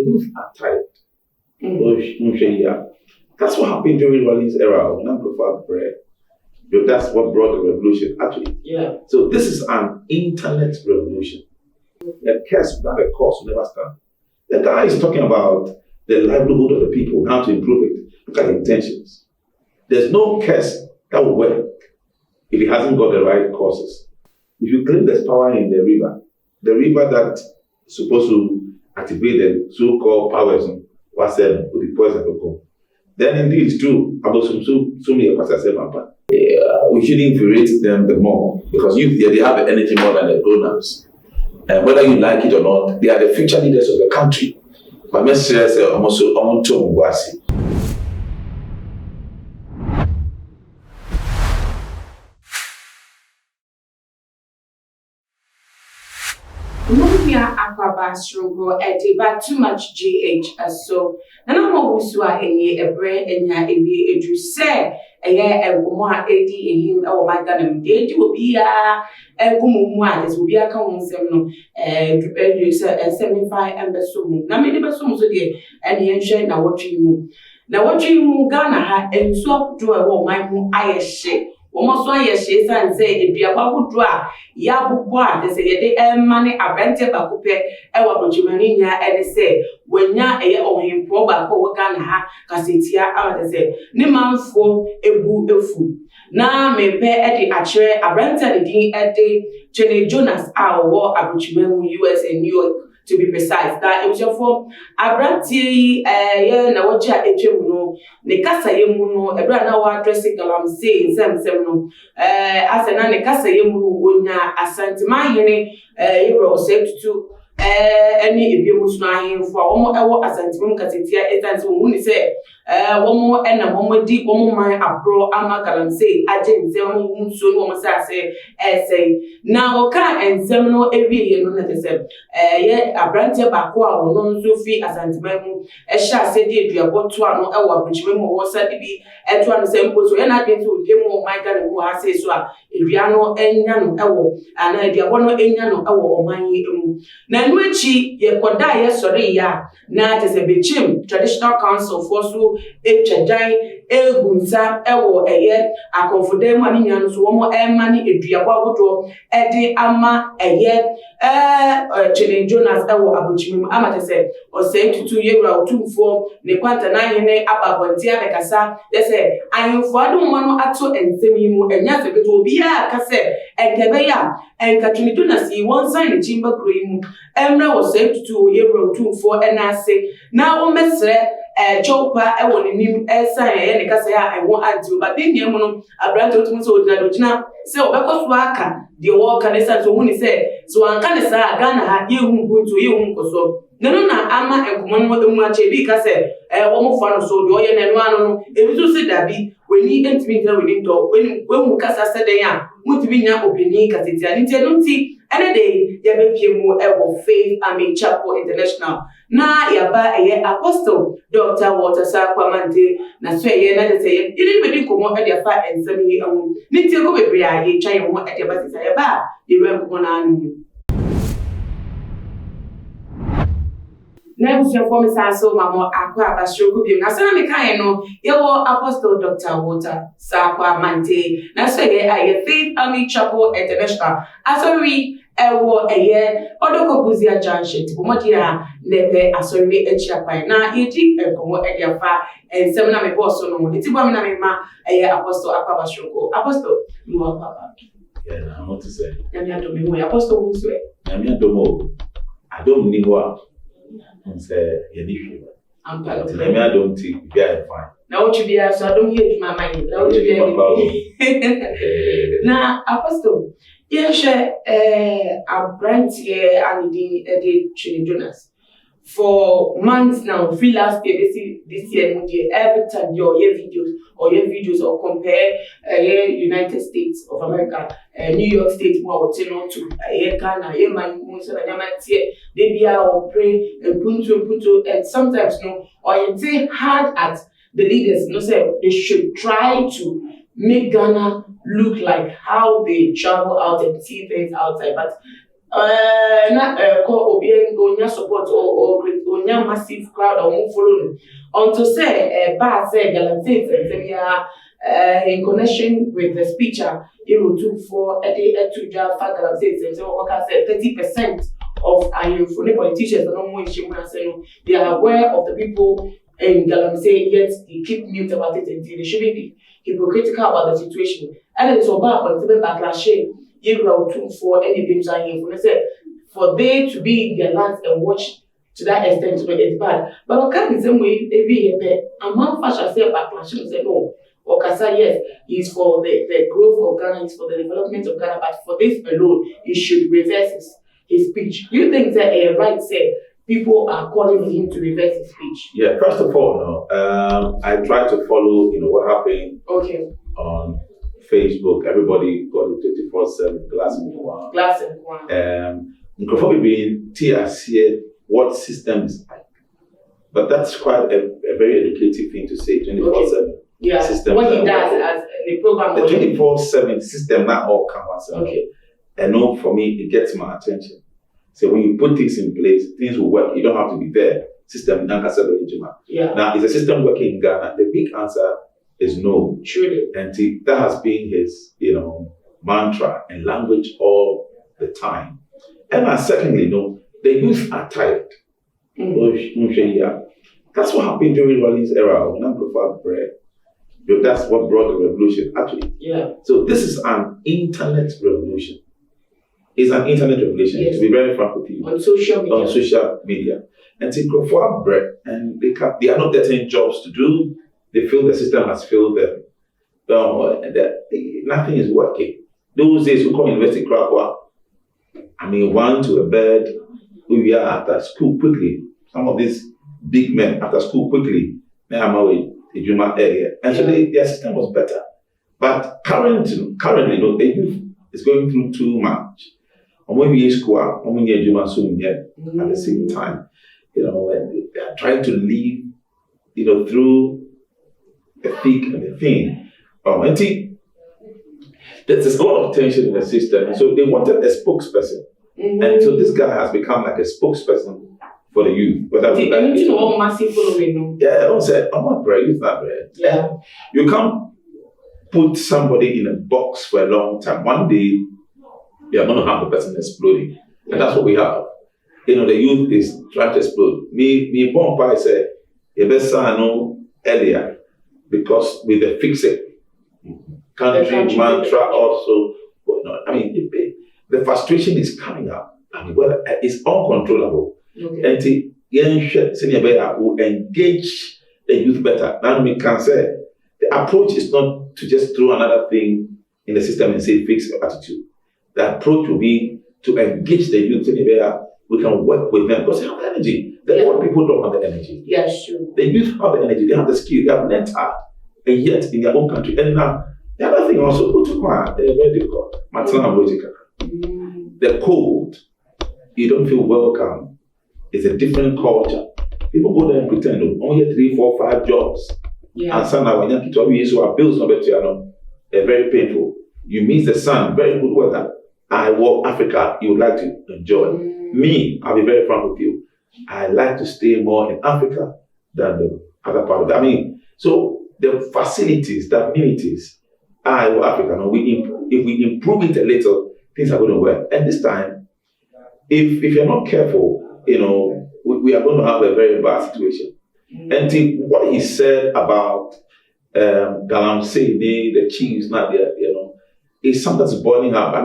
youth are tired. That's what happened during Rawlings' era of non-profit bread. That's what brought the revolution, actually. Yeah. So this is an internet revolution. A curse without a cause will never stand. The guy is talking about the livelihood of the people, how to improve it. Look at the intentions. There's no curse that will work if it hasn't got the right causes. If you claim there's power in the river that is supposed to activate the so-called powers with the poison, then indeed it's true. We should infuriate them the more because they have the energy more than the grown-ups. And whether you like it or not, they are the future leaders of the country. But message is almost Mumia Aquaba Strogo Etiba too much GH as so. Nanamo Wusua any a brain and ya evi edu say a year and Guma edi him oh my god and they will be a Gumua this will be a common seminal and 75 and Besum. Now many Besum so dear and the ancient now watching you. Now watching you Ghana ha and swap to a woman who I shake. Almost 1 year she and say if you are dra Yabuwa, they say the money a rented bakupe, Ewa Bojimania, and they say when ya a year on him proba ko Ghana Cassitia, I would say Niman for a boo efu. Now me pay at the achere a rented the at the Jenny Jonas our war Abuchimu US and New York. To be precise, that it was your form. Abranti, na watcha echemuno, ne kasa yemuno, ebra na wa dressing galam say, no. As an ne kasa yemuno, wonya, asante mahine, you said to any ebimusna for almost our asante Cassitia, as when say, one more and a moment deep, one my abro, amagalam say, I didn't say, soon almost say, essay. Now, can and seminal every year, no, that said, yet a branch of Aqua or non Sophie as Antimemu, a shall say, dear, you are what to know our which memo was said to be at one sample, so I didn't do him or my God who has said so. If you are no any and idea one or any or money. Now, which ye could die, sorry, ya, not as a bichim, traditional council for so a chadai. Gunza ewo eye akonfode mu ani nyanu so mo money e duawa wodo e de ama eye Jenny Jonas ewo abochimim amate se o say tutu yewura otumfo ne kwanta na hene ababonti abekasa say ayinfo adom no ato ensemi mu enya se beto obi a ka se enkebe ya Jenny Jonas yi won sign the chimba kro mu emra o say tutu yewura otumfo enase na o mesre chopa ewo nim sign ye ne kasa ya enwo anti but then ye mu abrante otum so odina se obekọ so aka de wo kanisa so huni se so anka ne sa Ghana ha ye hu buntu ye hu nkoso nenu na ama enkomo no emu ache bi ka se wo mo fa no so de oye nenu anu no ebi so se dabi weni entimi ntra weni ndo weni wemu kasa se den ya mutibi nya opini kaseti ani te no ti ene de ye be pie mu ewo Faith Army Chapel International na yaba eye Apostle Dr. Walter Sakwamante na so eye na de se ye ni be din komo e de fa ensam yi awu ni ti ko bebre a ye twa ye ho e de ba se ye ba ye ru enkomo na anu na busia for me so mama akwa abashoku bi na so na me kan no ye wo Apostle Dr. Walter Sakwamante na so ye aye Faith Army Chapel International asori ewo eye odoko buzia junction bomodi a nepe asori echiapan na yedi enkomo ediafa ensem na me boss no mo tibwa me na me ma eye Apostle Akwa Abashoku Apostle mo papa yeah I want to say yami adomi mo Apostle wuswe yami adomo adom ni ho say yedi I'm part of it yami adom ti be fine now what you be so I don't hear my mind now what you be na Apostle yes, a brand here and the Jenny Jonas. For months now, last year, this year, every time your videos or compare United States of America, New York State, more to Ghana, they or pray and punto, and sometimes no, or you say hard at the leaders, say they should try to make Ghana look like how they travel out and see things outside. But call Onya support or Onya massive crowd or move following. On to say, Bad said, in connection with the speaker, it will do for a day to Jaffa Galamse, so 30% of our politicians are not more in they are aware of the people in Galamse, yet they keep mute about it until they shouldn't be hypocritical about the situation. And it's about on the backlash. You will for any games I hear for they to be in their lands and watch to that extent, it's bad. But on kind of the same way, maybe a man fashion say backlash and say no. Or Kasa, yes, he's for the growth of Ghana, he's for the development of Ghana, but for this alone, he should reverse his speech. Do you think that a right said people are calling him to reverse his speech? Yeah, first of all, I try to follow, what happened on Facebook. Everybody got it 24/7, glass in one. Glass in one. Before being TRC, what system is like. But that's quite a very educative thing to say, 24/7. Yeah, system. What he does as the program. The 24/7 system, not all comes. Okay. And no, for me, it gets my attention. So when you put things in place, things will work. You don't have to be there. System, yeah. Now, is the system working in Ghana? The big answer is no. Truly. And that has been his, mantra and language all the time. And secondly, the youth are tired. That's what happened during Rawlings' era of non-profit bread. That's what brought the revolution, actually. Yeah. So this is an internet revolution. It's an internet revolution, yes. To be very frank with you. On social media. And to grow for bread, and they are not getting jobs to do. They feel the system has failed them. Nothing is working. Those days we call University Krakow. One to a bed, we are after school quickly. Some of these big men after school quickly. Ejuma area. And so their system was better. But currently, the youth is going through too much. And when we school, when we Ejuma soon yet at the same time, they are trying to live, through the thick and the thin. There's a lot of tension in the system. And so they wanted a spokesperson. And so this guy has become like a spokesperson for the youth. Massive following. Yeah, I don't say, I'm not bread, youth not bread. Yeah. You can't put somebody in a box for a long time. One day, you're going to have the person exploding. And that's what we have. The youth is trying to explode. Me born by say, you better know earlier, because with the fix it country mantra also, the frustration is coming up. It's uncontrollable. Okay. And will engage the youth better. Now we can say the approach is not to just throw another thing in the system and say fix your attitude. The approach will be to engage the youth in a way we can work with them because they have energy. The old people don't have the energy. Yeah, sure. The youth have the energy, they have the skill, they have learned hard, and yet in their own country. And now the other thing also, they're very difficult. The cold, you don't feel welcome. It's a different culture. People go there and pretend only 3, 4, 5 jobs. Yeah. And some when you our bills they're very painful. You miss the sun, very good weather. I walk Africa, you would like to enjoy. Me, I'll be very frank with you. I like to stay more in Africa than the other part of that. So the facilities, the amenities, Africa. If we improve it a little, things are going to work. And this time, if you're not careful, we are going to have a very bad situation. And what he said about Galamsey, the chiefs not there, is sometimes boiling up.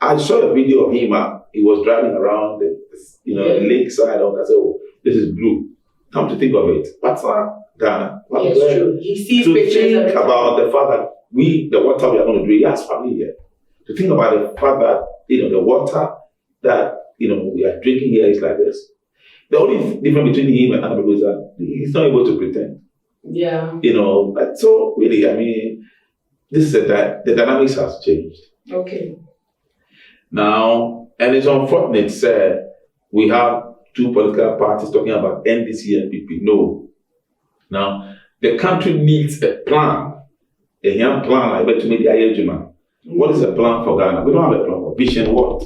I saw a video of him. He was driving around the lakeside. I said, "Oh, this is blue." Come to think of it, what's Ghana? Yes, true. He sees to pictures think about the fact that the water we are going to drink, he has family here. To think about the fact that the water that we are drinking here is like this. The only difference between him and other people is that he's not able to pretend. Yeah. But so really, this is the dynamics has changed. Okay. Now, and it's unfortunate, we have 2 political parties talking about NDC and PP. No. Now, the country needs a plan. A young plan, I bet to make the Ayejima. What is a plan for Ghana? We don't have a plan for vision what?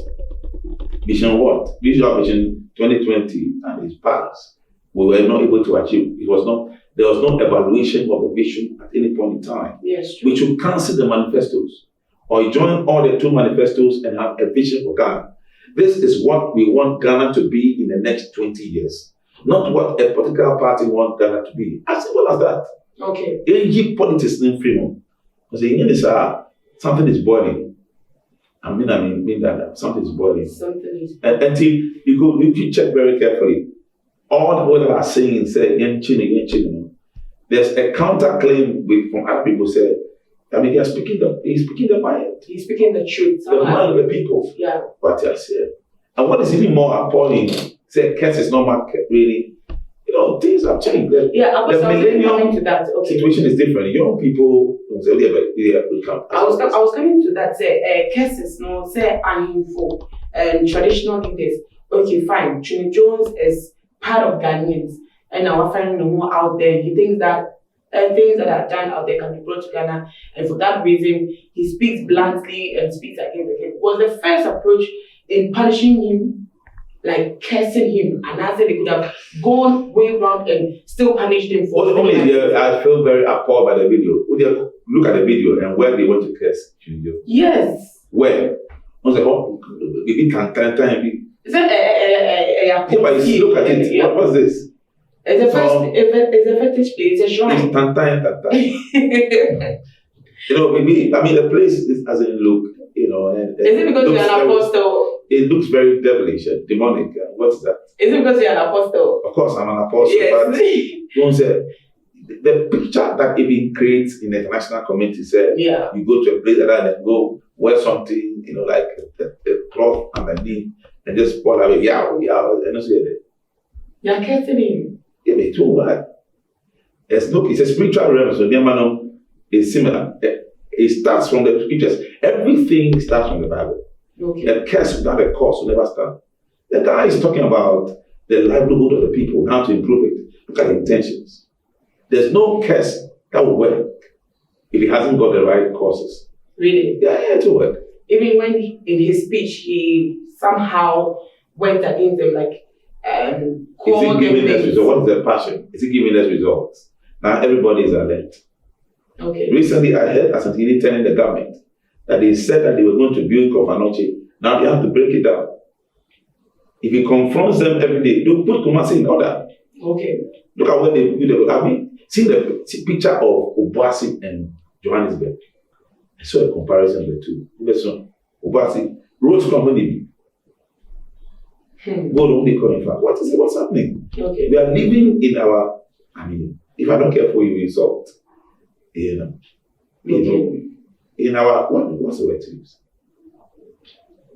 Vision what? Visual Vision 2020 and its past. We were not able to achieve. There was no evaluation of the vision at any point in time. Yes, We should cancel the manifestos or join all the 2 manifestos and have a vision for Ghana. This is what we want Ghana to be in the next 20 years. Not what a political party wants Ghana to be. As simple as that. Okay. Any politics in freedom. Because something is boiling. I mean that something is boiling. Something is. And until you check very carefully, all the people that are saying say yen chino. There's a counterclaim from other people say, I mean, he's speaking the mind. He's speaking the truth. The mind of the people. Yeah. What I said. And what is even more appalling, say case is not market really. Things have changed. I was coming to that. Okay. Situation is different. Young people say, I was coming to that. Say, cases no say for traditional leaders. Okay, fine. Trini Jones is part of Ghanaians, and our friend no more out there. He thinks that things that are done out there can be brought to Ghana, and for that reason, he speaks bluntly and speaks against the case. Was the first approach in punishing him, like cursing him, and I said they could have gone way around and still punished him for I feel very appalled by the video. Look at the video and where they want to curse Trini. Yes. Where? I was like, maybe can be. Is that but you look at it. Yeah. What's this? It's a fetish place. It's a shrine. Maybe the place doesn't look. Is it because you're an apostle? It looks very devilish and demonic. What's that? Is it because you're an apostle? Of course, I'm an apostle. Yes. But don't say the picture that even creates in the international community said, you go to a place like that and go wear something, like a cloth underneath and just fall away. And also you're cursing him. Yeah, but too bad. It's a spiritual realm, so the is similar. It starts from the scriptures. Everything starts from the Bible. Okay. A curse without a cause will never stand. The guy is talking about the livelihood of the people, how to improve it. Look at the intentions. There's no curse that will work if he hasn't got the right causes. Really? Yeah, it will work. Even when in his speech he somehow went against them, like is he giving us results? What is the passion? Is he giving us results? Now everybody is alert. Okay. Recently I heard Asantini telling the government that they said that they were going to build Kofanoche. Now they have to break it down. If he confronts them every day, they'll put Kumasi in order. Okay. Look at what they do. Have you seen the picture of Obuasi and Johannesburg? I saw a comparison of the two. Listen, Obuasi, roads company. What's happening? Okay. We are living in our, if I don't care for you, insult. In our, what's the word to use?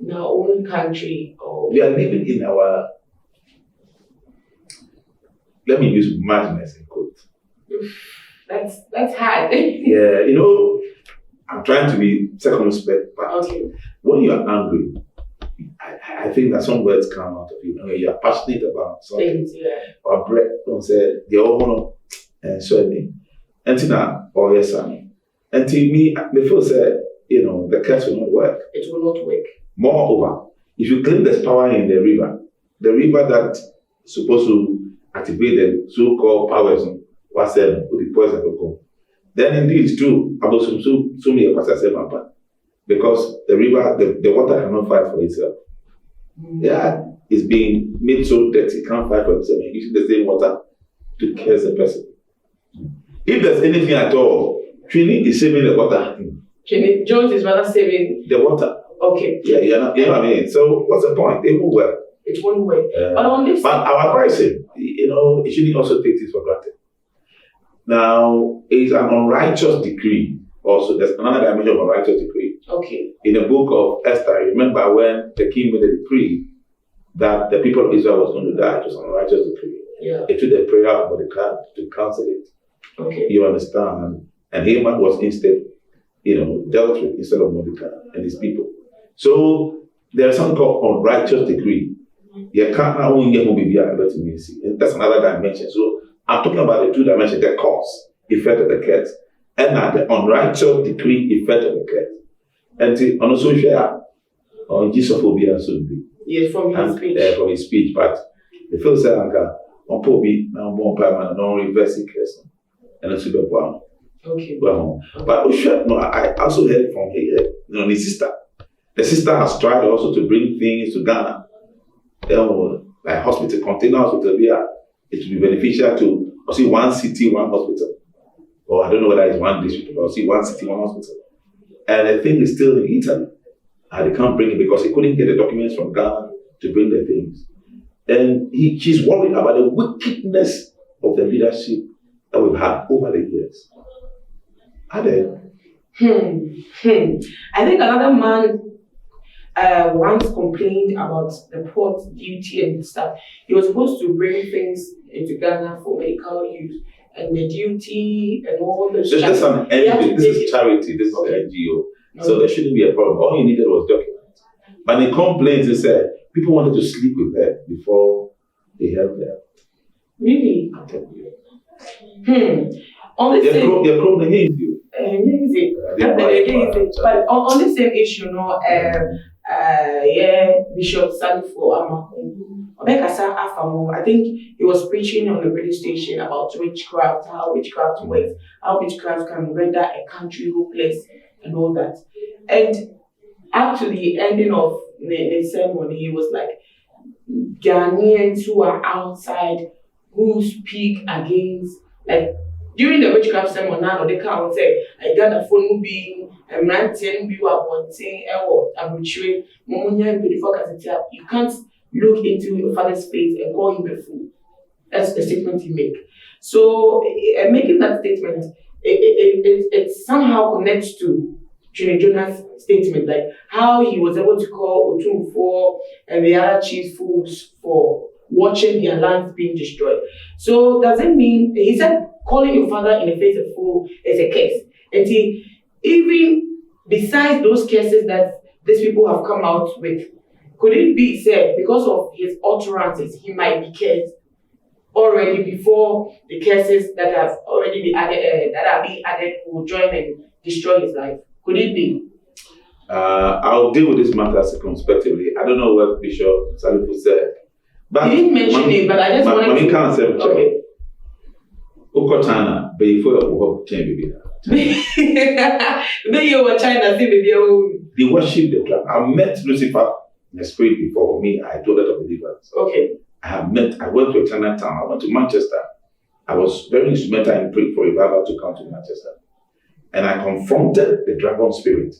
In our own country. We are living in our, let me use madness in quote. That's hard. Yeah, I'm trying to be circumspect, but when you are angry, I think that some words come out of you. You are passionate about something. Or breath, don't say, they all want to show me. And now, yes, and to me, before say, the curse will not work. It will not work. Moreover, if you claim there's power in the river that's supposed to activate the so-called powers, what's the poison will go. Then indeed it's true. Because the river, the water cannot fight for itself. Yeah, it's being made so dirty, it can't fight for itself. And using the same water to curse the person. If there's anything at all, Trini is saving the water. Trini Jones is rather saving the water. Okay. Yeah, you know what I mean? So what's the point? It won't work. It won't work. But our pricing, it shouldn't also take this for granted. Now, it's an unrighteous decree. Also, there's another dimension of unrighteous decree. Okay. In the book of Esther, remember when the king made a decree that the people of Israel was going to die? It was an unrighteous decree. Yeah. It took the prayer of Mordecai to cancel it. Okay. You understand? And Haman was instead, dealt with instead of Mordecai and his people. So there's something called unrighteous decree. You can't only get and that's another dimension. So I'm talking about the two dimensions, the cause, effect of the curse, and the unrighteous decree, effect of the curse. And also share on Jesus phobia should be. Yes, from his speech. From his speech, but the first say on Poby now more permanent non reverse case and a super one. Okay. Well, but no, I also heard from the sister. The sister has tried also to bring things to Ghana. Like hospital container hospital here, it will be beneficial to see one city, one hospital. Or I don't know whether it's one district, but see one city, one hospital. And the thing is still in Italy. And they can't bring it because he couldn't get the documents from Ghana to bring the things. And she's worried about the wickedness of the leadership that we've had over the years. Are there? I think another man once complained about the port duty and stuff. He was supposed to bring things into Ghana for medical use, and the duty and all the This is an NGO. This is charity. This is an NGO. So there shouldn't be a problem. All you needed was documents. But in complaints, they said people wanted to sleep with her before they helped her. Really? I'm telling you. On the same, they're called the NGO. But on the same issue, Bishop Salifo Amako, I think he was preaching on the radio station about witchcraft, how witchcraft works, how witchcraft can render a country hopeless and all that. And actually, the ending of the sermon, he was like, Ghanaians who are outside, who speak against, like, during the witchcraft sermon, now they can't say, I got a phone being a man telling you about saying, you can't look into your father's face and call him a fool. That's the statement he make. So, making that statement, it somehow connects to Trinity Jonah's statement, like how he was able to call Otumfuo and the other chief fools for watching their lands being destroyed. So, does it mean, he said, calling your father in the face of fool is a curse. And even besides those cases that these people have come out with, could it be said because of his utterances, he might be cursed already before the curses that have already been added, that are being added will join and destroy his life? Could it be? I'll deal with this matter circumspectively. I don't know what Bishop Salifo said. But you didn't mention it, but I just wanted to... Can't say okay. China, before you change then you were China, see baby. They worship the cloud. I met Lucifer in the spirit before me. I told that of believers. Okay. I went to Chinatown. I went to Manchester. I was very instrumental in praying for revival to come to Manchester. And I confronted the dragon spirit.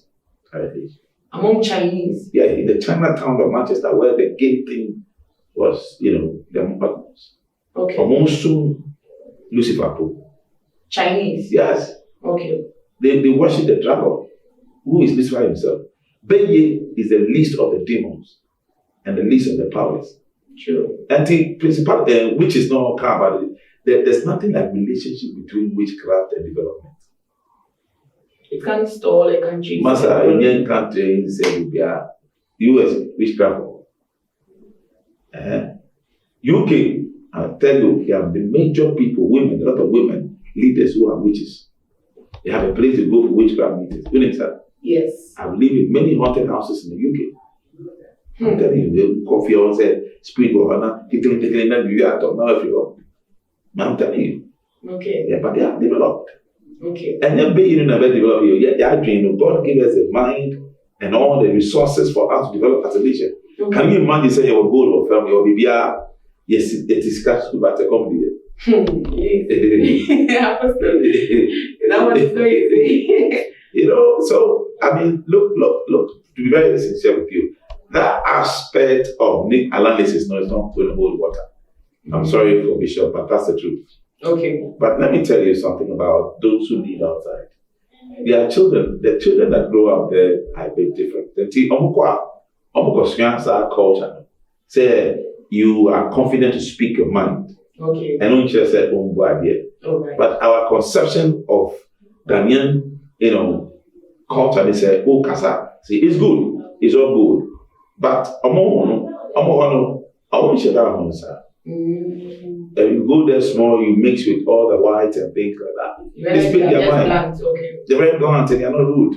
Among Chinese? Yeah, in the Chinatown of Manchester, where the gay thing was, the partners. Okay. Amongst Lucifer. Chinese? Yes. Okay. They worship the dragon, who is Lucifer himself. Beye is the least of the demons and the least of the powers. True. And the principal, which is not care about it, there's nothing like relationship between witchcraft and development. It can't stall a country. Master, Indian country, say, US witchcraft. UK, I'll tell you, you have the major people, women, a lot of women, leaders who are witches. They have a place to go for witchcraft meetings. You know that? Yes. I've lived in many haunted houses in the UK. I'm telling you, the coffee on said, spirit of Hannah, I'm telling you. Okay. Yeah, but they are developed. Okay. And then being never develop you. Yeah, dream. God give us a mind and all the resources for us to develop as a nation. Okay. Can you imagine saying your goal or family or baby? Yes, it is cash to buy a company. Yeah, that was crazy. So I mean, look, to be very sincere with you, that aspect of analysis is not going to hold water. I'm sorry for Bishop, but that's the truth. Okay. But let me tell you something about those who live outside. Their children, the children that grow up there are a bit different. Culture. Say you are confident to speak your mind. Okay. And don't just say, okay. But our conception of Ghanaian, culture, they say, kasa. See, it's good. It's all good. But I won't share that, sir. And you go there small, you mix with all the whites and things like that. They speak their mind. Okay. They're very blunt and they're not rude.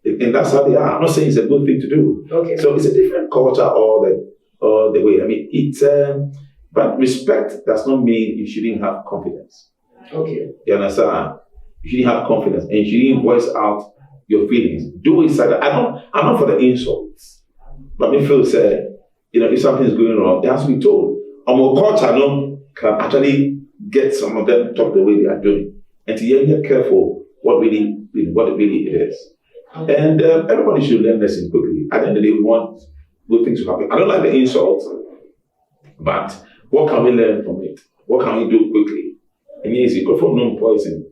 And that's how they are. I'm not saying it's a good thing to do. Okay. So it's a different culture, all the all the way. I mean, but respect does not mean you shouldn't have confidence. Okay. You understand? You shouldn't have confidence and you shouldn't voice out your feelings. Do it silently. I'm not for the insults. But me feel say, if something is going wrong, it has to be told. Our culture can actually get some of them talk the way they are doing. And to get careful what it really is. Okay. And everybody should learn lesson quickly. At the end of the day, we want good things to happen. I don't like the insults, but what can we learn from it? What can we do quickly? And yes, you go for no poison.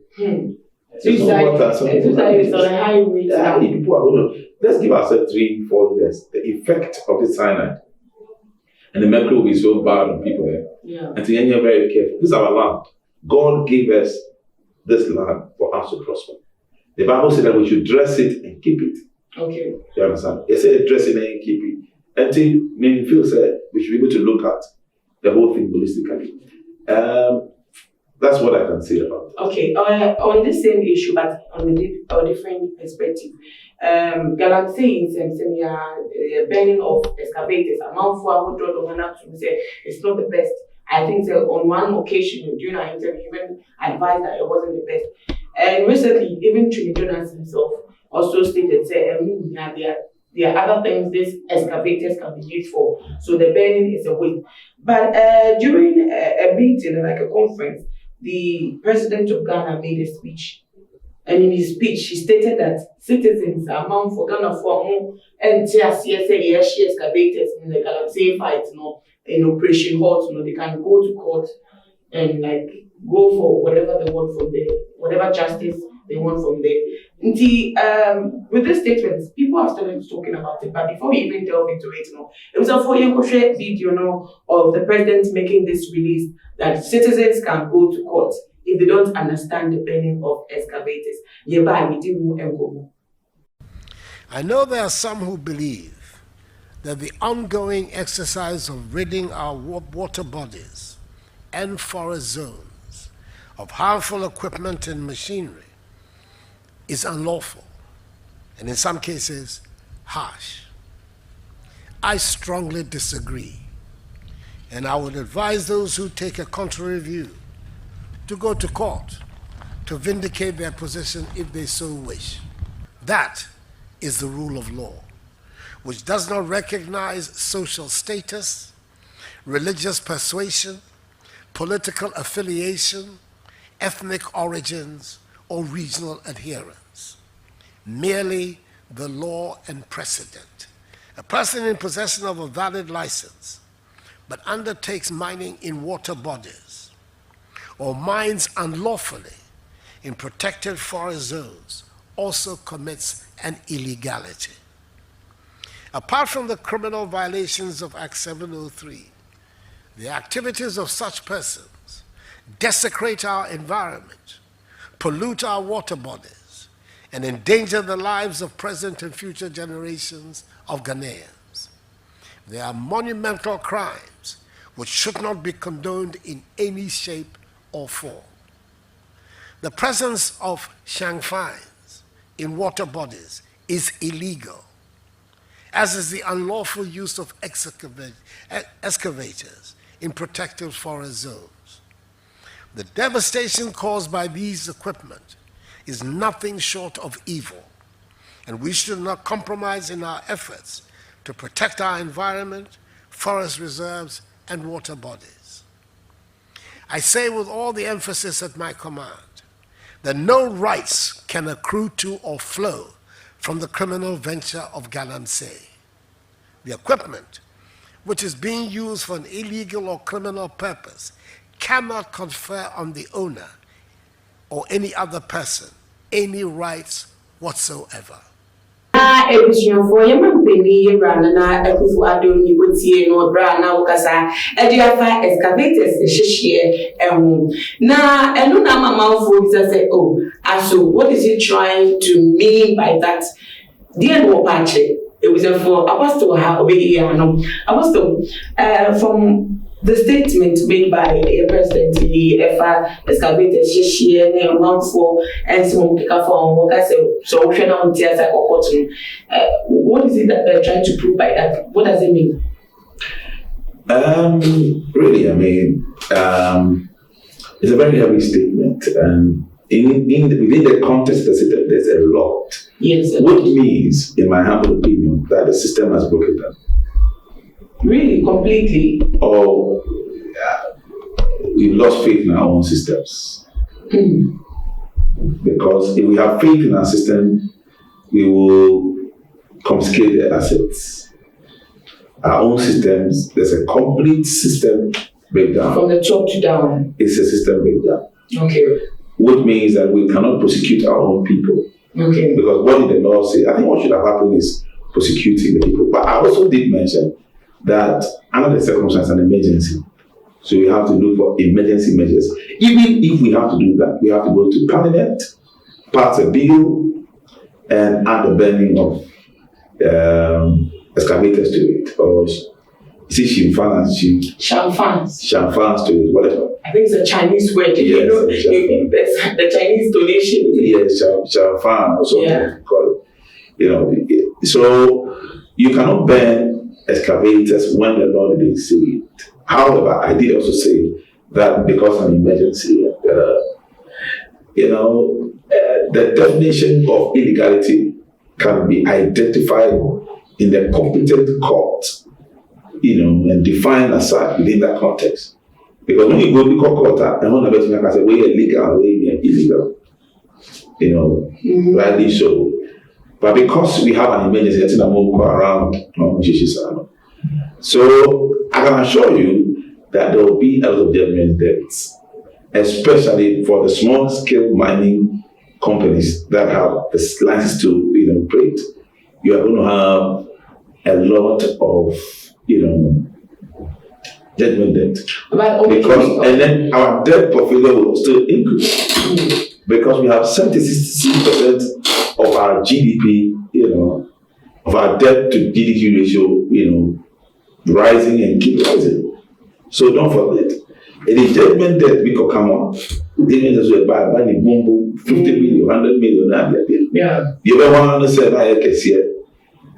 It's like it's on a high rate. Yeah, people are going to, let's give ourselves 3-4 years. The effect of the cyanide and the mercury will be so bad on people there. Yeah. And to you're very careful. This is our land. God gave us this land for us to prosper. The Bible said that we should dress it and keep it. Okay. You understand? It said dress it and keep it. Until me feel said we should be able to look at the whole thing holistically. That's what I can say about it. Okay, on the same issue, but on a different perspective. Galam saying burning of excavators, amount for it's not the best. I think so on one occasion during our interview, even advised that it wasn't the best. And recently, even Trinity Jonas himself also stated, there are other things these excavators can be used for. So the burning is a waste. But during a meeting, like a conference, the president of Ghana made a speech. And in his speech, he stated that citizens are among for Ghana for more and excavators in the Galamsey fight, in Operation Hot, they can go to court and go for whatever they want from there, whatever justice they want from there. With this statement, people have started talking about it, but before we even delve into it, it was a 4-year video of the president making this release that citizens can go to court if they don't understand the burning of excavators. I know there are some who believe that the ongoing exercise of ridding our water bodies and forest zones of harmful equipment and machinery is unlawful and in some cases harsh. I strongly disagree, and I would advise those who take a contrary view to go to court to vindicate their position if they so wish. That is the rule of law, which does not recognize social status, religious persuasion, political affiliation, ethnic origins, or regional adherence. Merely the law and precedent. A person in possession of a valid license but undertakes mining in water bodies or mines unlawfully in protected forest zones also commits an illegality. Apart from the criminal violations of Act 703, the activities of such persons desecrate our environment, pollute our water bodies, and endanger the lives of present and future generations of Ghanaians. They are monumental crimes which should not be condoned in any shape or form. The presence of shangfines in water bodies is illegal, as is the unlawful use of excavators in protected forest zones. The devastation caused by these equipment is nothing short of evil, and we should not compromise in our efforts to protect our environment, forest reserves, and water bodies. I say with all the emphasis at my command that no rights can accrue to or flow from the criminal venture of Galamsey. The equipment, which is being used for an illegal or criminal purpose, cannot confer on the owner or any other person any rights whatsoever. Ebusuafo yema mpeni yebra na akufu adoni wotie no bra na wokasa ediafa excavators hihye ehun na enu na mamanfo bi say aso what is he trying to mean by that dear no pache ebusuafo apostle ha obeyi ano apostle from the statement made by a president, the EFA excavated share and amount for and some so what is it that they're trying to prove by that? What does it mean? Really, I mean, it's a very heavy statement, and within the context of the system, there's a lot. Yes. Which means, in my humble opinion, that the system has broken down. Really, completely. Or we've lost faith in our own systems. Because if we have faith in our system, we will confiscate their assets. Our own systems, there's a complete system breakdown. From the top to down. It's a system breakdown. Okay. Which means that we cannot prosecute our own people. Okay. Because what did the law say? I think what should have happened is prosecuting the people. But I also did mention that under the circumstance, an emergency. So we have to look for emergency measures. Even if we have to do that, we have to go to Parliament, pass a bill, and add the burning of excavators to it. Or is it Shamfans to it, whatever. I think it's a Chinese word. Yes, You know, the Chinese donation. Yes, Shamfan or something. Yeah. Call it. You know, so you cannot ban excavators when the law didn't say it. However, I did also say that because of an emergency, the definition of illegality can be identified in the competent court, and defined aside within that context. Because when you go to court, and one of the things I say, we're legal, we're illegal. Rightly so. But because we have an emergency, I think I'm going to go around. So I can assure you that there will be a lot of judgment debts, especially for the small scale mining companies that have the license to operate. You are going to have a lot of judgment debt. And then our debt portfolio will still increase because we have 76% of our GDP, of our debt to GDP ratio, rising and keep rising. So don't forget, it is judgment debt we could come on. Even as we buy the boom 50 million, 100 million. Yeah. You don't want to say that I can see it.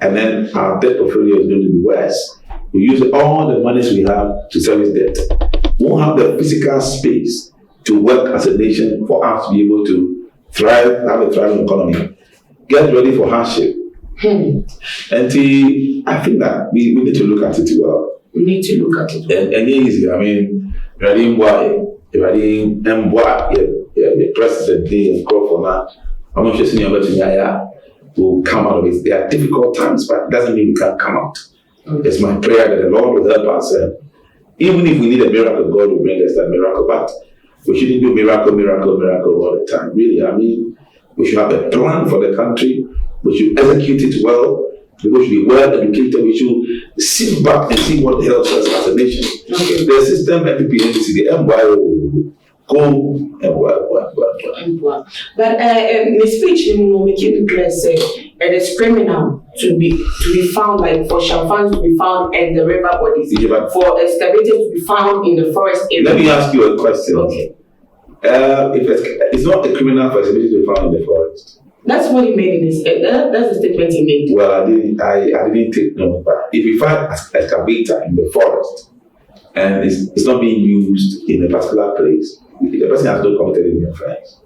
And then our debt portfolio is going to be worse. We use all the monies we have to service debt. We won't have the physical space to work as a nation for us to be able to thrive, have a thriving economy. Get ready for hardship. And I think that we need to look at it well. We need to look at it well. And easy. I mean, the president and call for now. I'm not just will come out of it. There are difficult times, but it doesn't mean we can't come out. Okay. It's my prayer that the Lord will help us. Even if we need a miracle, God will bring us that miracle. But we shouldn't do miracle all the time. Really, I mean, we should have a plan for the country. We should execute it well. People should be well educated. We should sit back and see what helps us as a nation. Okay. The system, MPPNC, the MYO, go and But the speech making clear say it is criminal to be found, like for Shamfans to be found in the river bodies, for excavators to be found in the forest area. Let me ask you a question. Okay. If it's not a criminal for excavators to be found in the forest. That's what he made in his. That's the statement he made. Well, I didn't take note. But if you find an excavator in the forest and it's not being used in a particular place, the person has not committed any offense.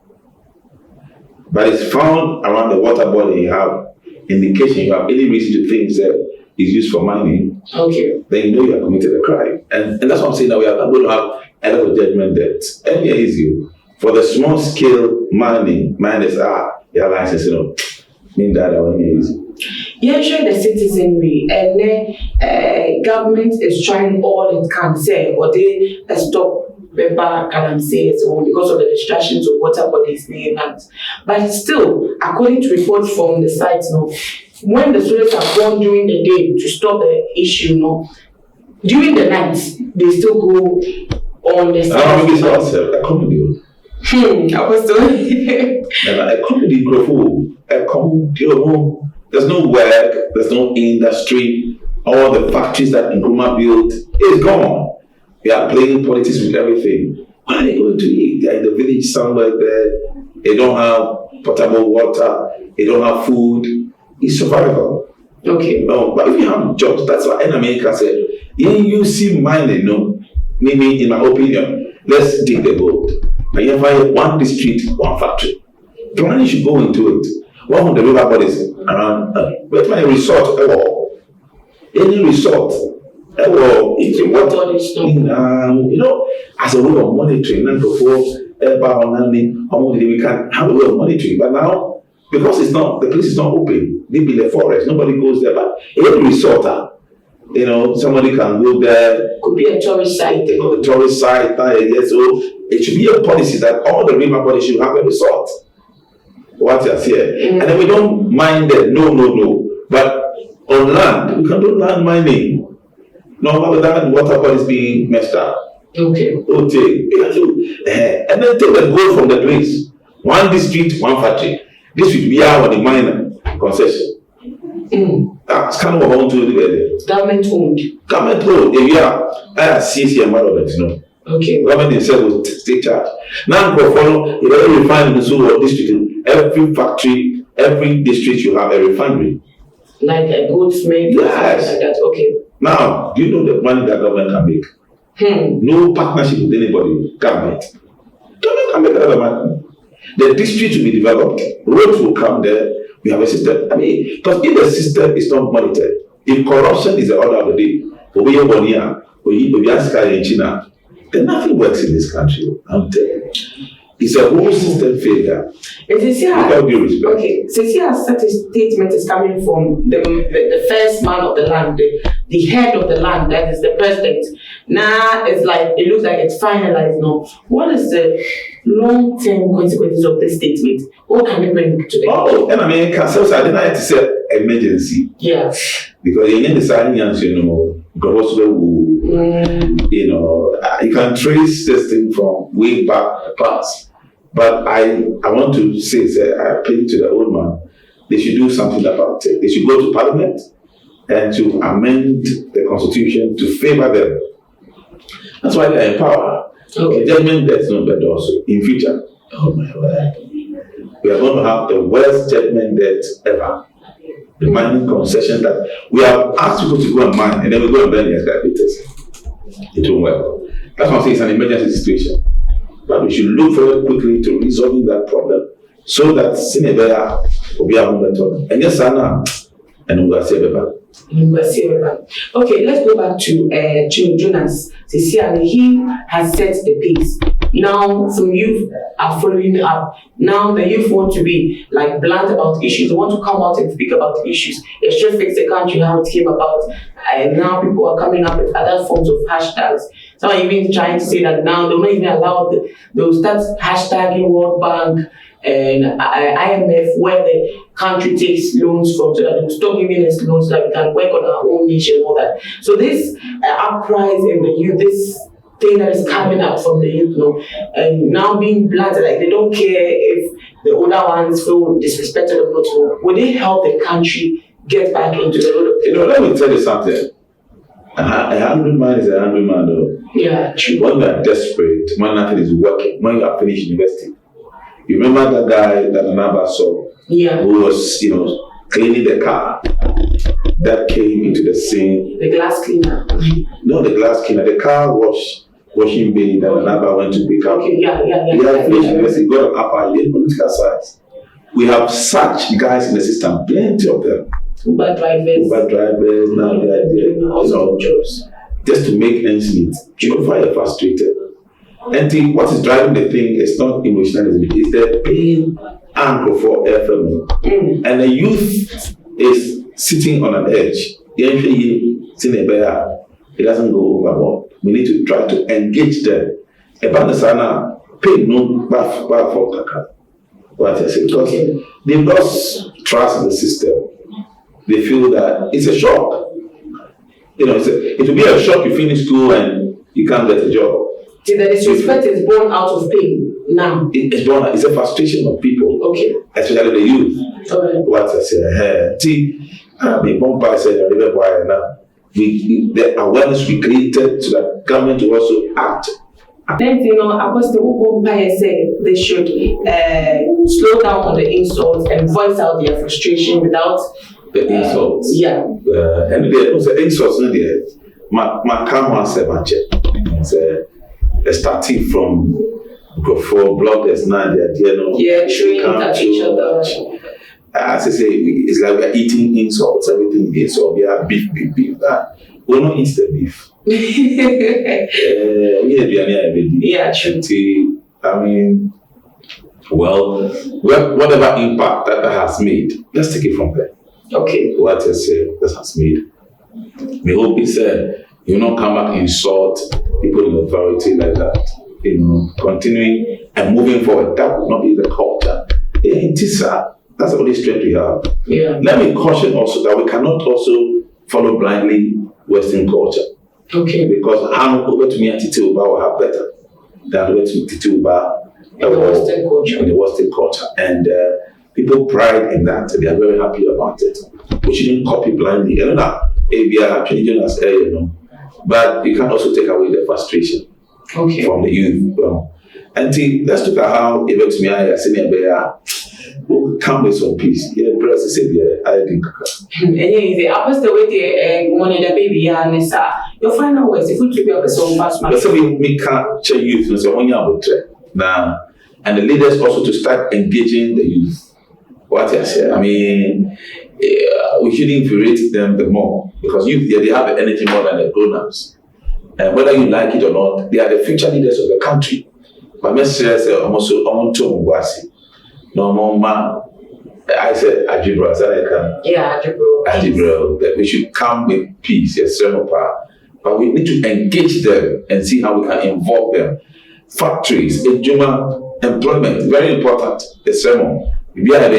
But it's found around the water body, you have indication, you have any reason to think that it's used for mining. Okay. Then you have committed a crime. And that's what I'm saying, that we are going to have a lot of judgment debt. And here is you. For the small scale miners their license, mean that easy. Yeah, sure, the citizenry and the government is trying all it can say, but they stop paper can say because of the distractions of water bodies near that. But still, according to reports from the site, when the students are gone during the day to stop the issue, during the night they still go on the site. There's no work, there's no industry, all the factories that Nkrumah built is gone. They are playing politics with everything. What are they going to eat? They're in the village somewhere there. They don't have potable water. They don't have food. It's survival. Okay. No, but if you have jobs, that's what in America said, You see mining, no? Meaning, in my opinion, let's dig the gold. And you find one district, one factory. The money should go into it. One of the river bodies around, but my resort, any resort, it's as a way of monitoring, not before we can have a way of monitoring. But now, because the place is not open, deep in the forest, nobody goes there. But any resort, somebody can go there. Could be a tourist site. A tourist site, yes. So it should be a policy that all the river bodies should have a resort. What you here, and then we don't mind that. No. But on land, we can do land mining. No, without water bodies being messed up. Okay. And then take the gold from the place. One district, one factory. This would be our the miner concession. That's kind of what I want to do there. Government owned. If you are CC environment, Okay. Government themselves will take charge. Now, go follow every refinery in the district, every factory, every district you have a refinery. Like a goldsmith. Yes. Like that. Okay. Now, do you know the money that government can make? No partnership with anybody. Government can make another money. The district will be developed. Roads will come there. We have a system. Because if the system is not monitored, if corruption is the order of the day, then nothing works in this country. I'm telling you. It's a whole system failure. Without due respect. Okay, so here such a statement is coming from the first man of the land, the head of the land, that is the president. Now it's like it looks like it's finalized now. What is the long-term consequences of this statement? What can we bring to the and I didn't have to say emergency. Yeah. Because you you can trace this thing from way back the past. But I want to say, I appeal to the old man, they should do something about it. They should go to Parliament and to amend the Constitution to favor them. That's why they are in power. Okay. Judgment that's not bad also in future. Oh my word. We are going to have the worst judgment debt ever. The mining concession that we have asked people to go and mine and then we go and burn the excavators. It won't work. That's why I'm saying it's an emergency situation. But we should look very quickly to resolving that problem so that Sinebea will be a better. And yes, Anna, and we'll see better. Okay, let's go back to Jonas. He has set the pace. Now some youth are following up. Now the youth want to be like blunt about issues. They want to come out and speak about the issues. They should fix the country, how it came about. And now people are coming up with other forms of hashtags. Some are even trying to say that now they'll not even allow they'll start hashtagging World Bank and IMF where the country takes loans from, so that they'll stop giving us loans so that we can work on our own niche and all that. So this uprising in the youth, this thing that is coming up from the youth, and now being blunt, like they don't care if the older ones feel disrespected or not. Would it help the country get back into the road of let me tell you something. A 100 man is a 100 man, though. Yeah, true. When you are desperate, when nothing is working, when you are finished university. You remember that guy that Naba saw? Yeah. Who was, cleaning the car that came into the scene. The glass cleaner. No, the glass cleaner. The car washing bay that Naba went to pick up. Okay, yeah. He had finished university, got an upper, he did political science. We have such guys in the system, plenty of them. Uber drivers, now they are there. Also jobs. Just to make ends meet. Fire frustrated. And what is driving the thing is not emotionalism, it's the pain anchor for FM. And the youth is sitting on an edge. It doesn't go overboard. We need to try to engage them. Pain no bath for kaka. What I say, because they've lost trust in the system. They feel that it's a shock. It will be a shock you finish school and you can't get a job. See, the disrespect is born out of pain now. It's a frustration of people. Okay. Especially the youth. Okay. What I say, the awareness we created so that government will also act. Then, Apostle Ubompaya said they should slow down on the insults and voice out their frustration without the insults. Yeah. And there was the insults in there. Makamo Sebache. Starting from before bloggers now, they're showing at each other. As I say, it's like we're eating insults, everything is so we are beef. We don't eat the beef. Yeah, true. I mean, well, whatever impact that has made, let's take it from there. Okay. What I say that has made. We hope it's you not come back and insult people in authority like that. Continuing and moving forward. That would not be the culture. It is that's the only strength we have. Yeah. Let me caution also that we cannot also follow blindly Western culture. Okay. Because how over to me and Titi Uba will have better than over to Titi Uba in the Western culture. And people pride in that. They are very happy about it. We shouldn't copy blindly. You know, we are changing us, but you can also take away the frustration from the youth. And let's look at how even to me, I see me will come with some peace. Yeah, press the same. I think. And the apostle with the money the baby and your final words. If we to be a person, but so we can't change youth. So when you are with now, and the leaders also to start engaging the youth. What I say, I mean, we should infuriate them the more because youth they have the energy more than the grown-ups. And whether you like it or not, they are the future leaders of the country. But message say almost no more man. I said Ajibro, yeah, Ajibro, that we should come with peace, yes, but we need to engage them and see how we can involve them. Factories, employment, very important. The sermon. We have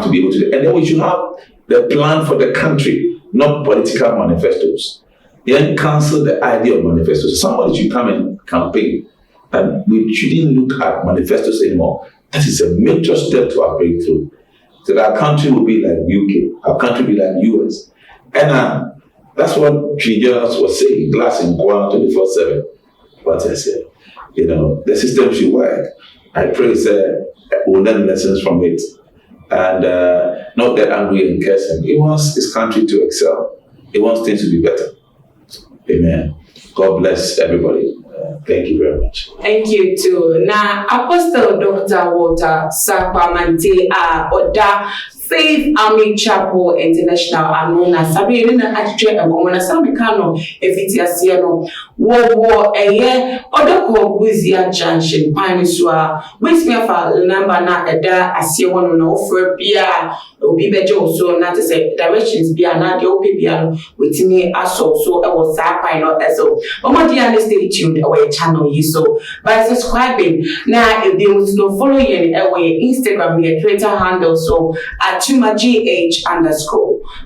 to be able to, and then we should have the plan for the country, not political manifestos. Then cancel the idea of manifestos. Somebody should come and campaign, and we shouldn't look at manifestos anymore. That is a major step to our breakthrough. So that our country will be like UK, our country will be like US, and that's what Jonas was saying. Glass in Guam 24/7. What I said, the system should work. I pray, we'll learn lessons from it and not get angry and cursing. He wants his country to excel. He wants things to be better. Amen. God bless everybody. Thank you very much. Thank you too. Now, Apostle Dr. Walter Sarkwamante Oda Faith Army Chapel International Anona Sabi na atwe agomona Sabi Kano efiti asiano wo odoko Buzia Junction Paniswa West Mefa number na eda asie wono na ofra bia obi beje so na to say directions bia na de opi bia wetimi aso so e wo sa kwan no eso omodi and stay tuned our channel yi so by subscribing na if you no follow you our Instagram your Twitter handle so @TooMuchGH_.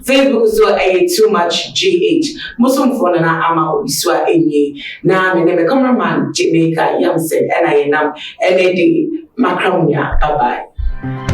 Facebook so @TooMuchGH. Musum phone na ama obiswa enye. Na me ne cameraman Jamaica Yamsen and I am NAD Macronia. Bye bye.